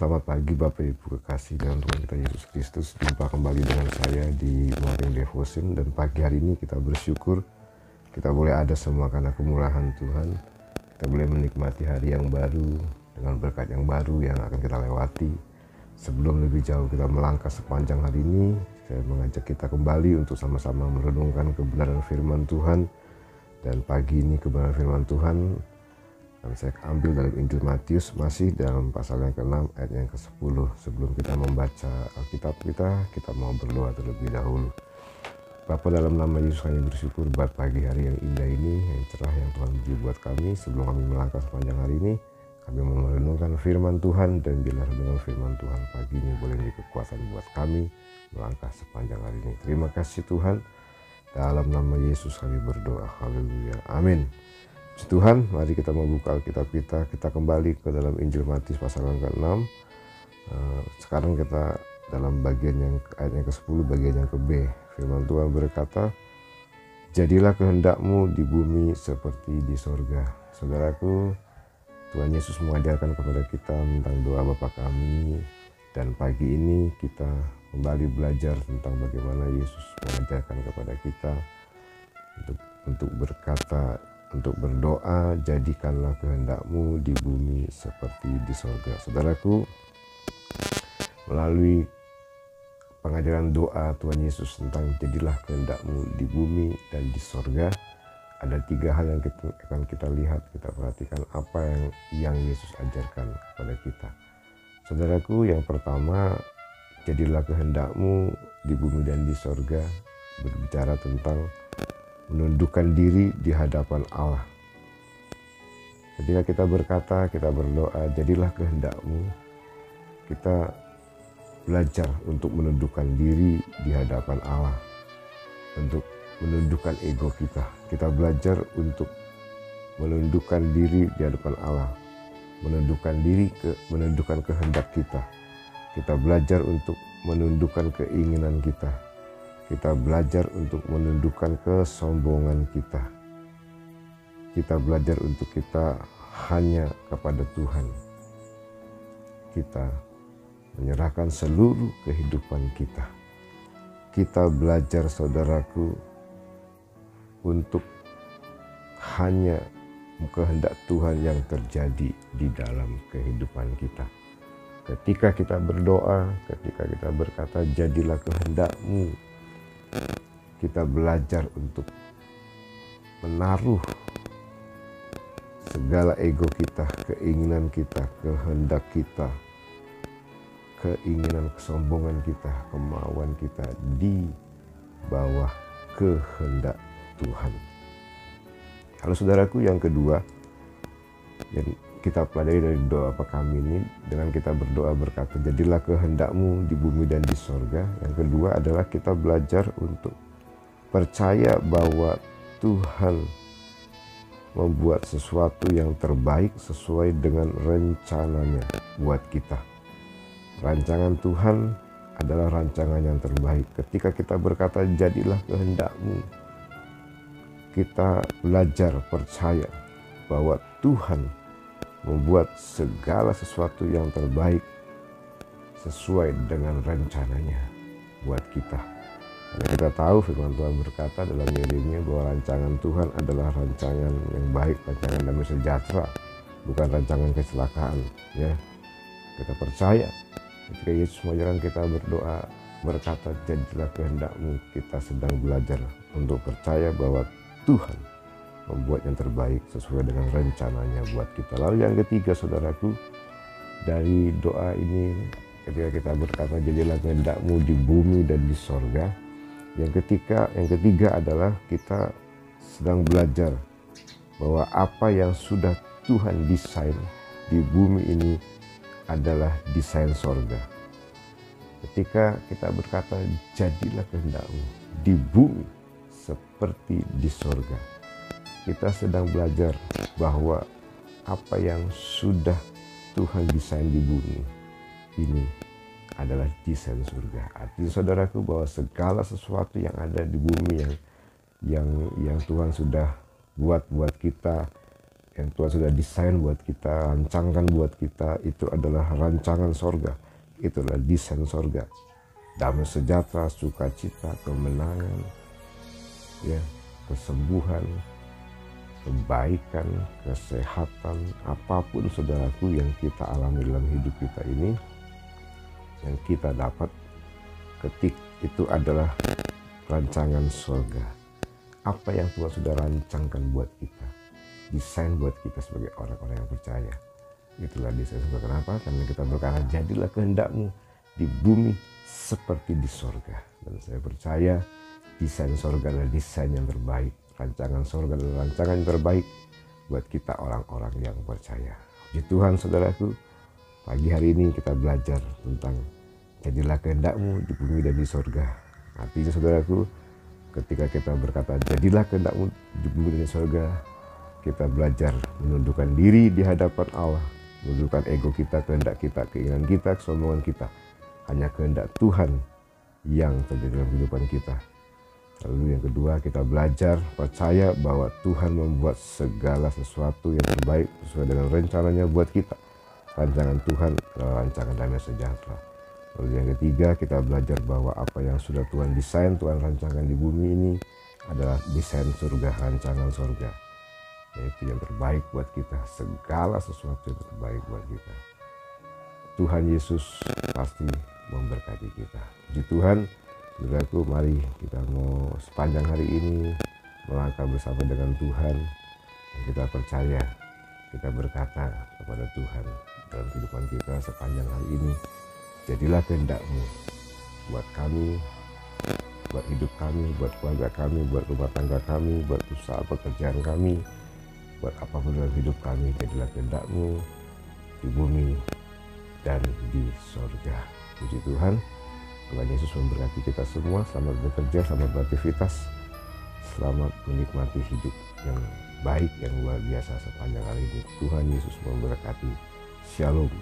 Selamat pagi Bapak Ibu kekasih dalam Tuhan kita Yesus Kristus. Jumpa kembali dengan saya di Morning Devotion. Dan pagi hari ini kita bersyukur kita boleh ada semua karena kemurahan Tuhan. Kita boleh menikmati hari yang baru dengan berkat yang baru yang akan kita lewati. Sebelum lebih jauh kita melangkah sepanjang hari ini, saya mengajak kita kembali untuk sama-sama merenungkan kebenaran firman Tuhan. Dan pagi ini kebenaran firman Tuhan akan saya ambil dari Injil Matius, masih dalam pasal yang ke-6 ayat yang ke-10. Sebelum kita membaca Alkitab kita mau berdoa terlebih dahulu. Bapa, dalam nama Yesus kami bersyukur buat pagi hari yang indah ini, yang cerah yang Tuhan beri buat kami. Sebelum kami melangkah sepanjang hari ini, kami mau merenungkan firman Tuhan, dan bila renungan firman Tuhan pagi ini boleh menjadi kekuatan buat kami melangkah sepanjang hari ini. Terima kasih Tuhan, dalam nama Yesus kami berdoa, haleluya, amin. Tuhan, mari kita membuka Alkitab kita kembali ke dalam Injil Matius pasal yang ke-6. Sekarang kita dalam bagian yang ayat yang ke-10, bagian yang ke-B. Firman Tuhan berkata, jadilah kehendakmu di bumi seperti di sorga. Saudaraku, Tuhan Yesus mengajarkan kepada kita tentang doa Bapa kami, dan pagi ini kita kembali belajar tentang bagaimana Yesus mengajarkan kepada kita untuk berkata, untuk berdoa, jadikanlah kehendakmu di bumi seperti di sorga. Saudaraku, melalui pengajaran doa Tuhan Yesus tentang jadilah kehendakmu di bumi dan di sorga, ada 3 hal yang akan kita lihat, kita perhatikan apa yang Yesus ajarkan kepada kita. Saudaraku, yang pertama, jadilah kehendakmu di bumi dan di sorga, berbicara tentang menundukkan diri di hadapan Allah. Ketika kita berkata, kita berdoa, jadilah kehendakmu, kita belajar untuk menundukkan diri di hadapan Allah, untuk menundukkan ego kita. Kita belajar untuk menundukkan diri di hadapan Allah, menundukkan kehendak kita. Kita belajar untuk menundukkan keinginan kita. Kita belajar untuk menundukkan kesombongan kita. Kita belajar untuk kita hanya kepada Tuhan. Kita menyerahkan seluruh kehidupan kita. Kita belajar, saudaraku, untuk hanya kehendak Tuhan yang terjadi di dalam kehidupan kita. Ketika kita berdoa, ketika kita berkata, jadilah kehendakmu, kita belajar untuk menaruh segala ego kita, keinginan kita, kehendak kita, keinginan kesombongan kita, kemauan kita di bawah kehendak Tuhan. Kalau saudaraku, yang kedua yang kita pelajari dari doa apa kami ini, dengan kita berdoa berkata jadilah kehendakmu di bumi dan di sorga. Yang kedua adalah kita belajar untuk percaya bahwa Tuhan membuat sesuatu yang terbaik sesuai dengan rencananya buat kita. Rancangan Tuhan adalah rancangan yang terbaik. Ketika kita berkata jadilah kehendakmu, kita belajar percaya bahwa Tuhan membuat segala sesuatu yang terbaik sesuai dengan rencananya buat kita. Karena kita tahu firman Tuhan berkata dalam Yeremia bahwa rancangan Tuhan adalah rancangan yang baik, rancangan damai sejahtera, bukan rancangan kecelakaan. Ya, kita percaya ketika Yesus mengajarkan kita berdoa berkata jadilah kehendakmu, kita sedang belajar untuk percaya bahwa Tuhan membuat yang terbaik sesuai dengan rencananya buat kita. Lalu yang ketiga, saudaraku, dari doa ini ketika kita berkata jadilah kehendakmu di bumi dan di sorga, yang ketiga adalah kita sedang belajar bahwa apa yang sudah Tuhan desain di bumi ini adalah desain sorga. Ketika kita berkata jadilah kehendakmu di bumi seperti di sorga, kita sedang belajar bahwa apa yang sudah Tuhan desain di bumi ini adalah desain surga. Artinya saudaraku bahwa segala sesuatu yang ada di bumi yang Tuhan sudah buat kita yang Tuhan sudah desain buat kita, rancangkan buat kita, itu adalah rancangan sorga. Itulah desain sorga. Damai sejahtera, sukacita, kemenangan, ya, kesembuhan, kebaikan, kesehatan, apapun saudaraku yang kita alami dalam hidup kita ini, yang kita dapat ketik itu adalah rancangan surga. Apa yang Tuhan sudah rancangkan buat kita, desain buat kita sebagai orang-orang yang percaya. Itulah desain surga. Kenapa? Karena kita berkata, jadilah kehendak-Mu di bumi seperti di surga. Dan saya percaya desain surga adalah desain yang terbaik. Rancangan surga adalah rancangan yang terbaik buat kita orang-orang yang percaya. Puji Tuhan saudaraku, pagi hari ini kita belajar tentang jadilah kehendak-Mu di bumi dan di surga. Artinya saudaraku, ketika kita berkata jadilah kehendak-Mu di bumi dan di surga, kita belajar menundukkan diri di hadapan Allah, menundukkan ego kita, kehendak kita, keinginan kita, kesombongan kita. Hanya kehendak Tuhan yang terjadi dalam kehidupan kita. Lalu yang kedua, kita belajar percaya bahwa Tuhan membuat segala sesuatu yang terbaik sesuai dengan rencananya buat kita. Rancangan Tuhan adalah rancangan damai sejahtera. Lalu yang ketiga, kita belajar bahwa apa yang sudah Tuhan desain, Tuhan rancangkan di bumi ini adalah desain surga, rancangan surga. Yaitu yang terbaik buat kita, segala sesuatu yang terbaik buat kita. Tuhan Yesus pasti memberkati kita. Puji Tuhan, saudaraku, mari kita mau sepanjang hari ini melangkah bersama dengan Tuhan. Dan kita percaya, kita berkata kepada Tuhan dalam kehidupan kita sepanjang hari ini, jadilah kehendak-Mu buat kami, buat hidup kami, buat keluarga kami, buat rumah tangga kami, buat usaha pekerjaan kami, buat apapun dalam hidup kami. Jadilah kehendak-Mu di bumi dan di surga. Puji Tuhan, Tuhan Yesus memberkati kita semua. Selamat bekerja, selamat beraktivitas, selamat menikmati hidup yang baik, yang luar biasa sepanjang hari ini. Tuhan Yesus memberkati. Shalom.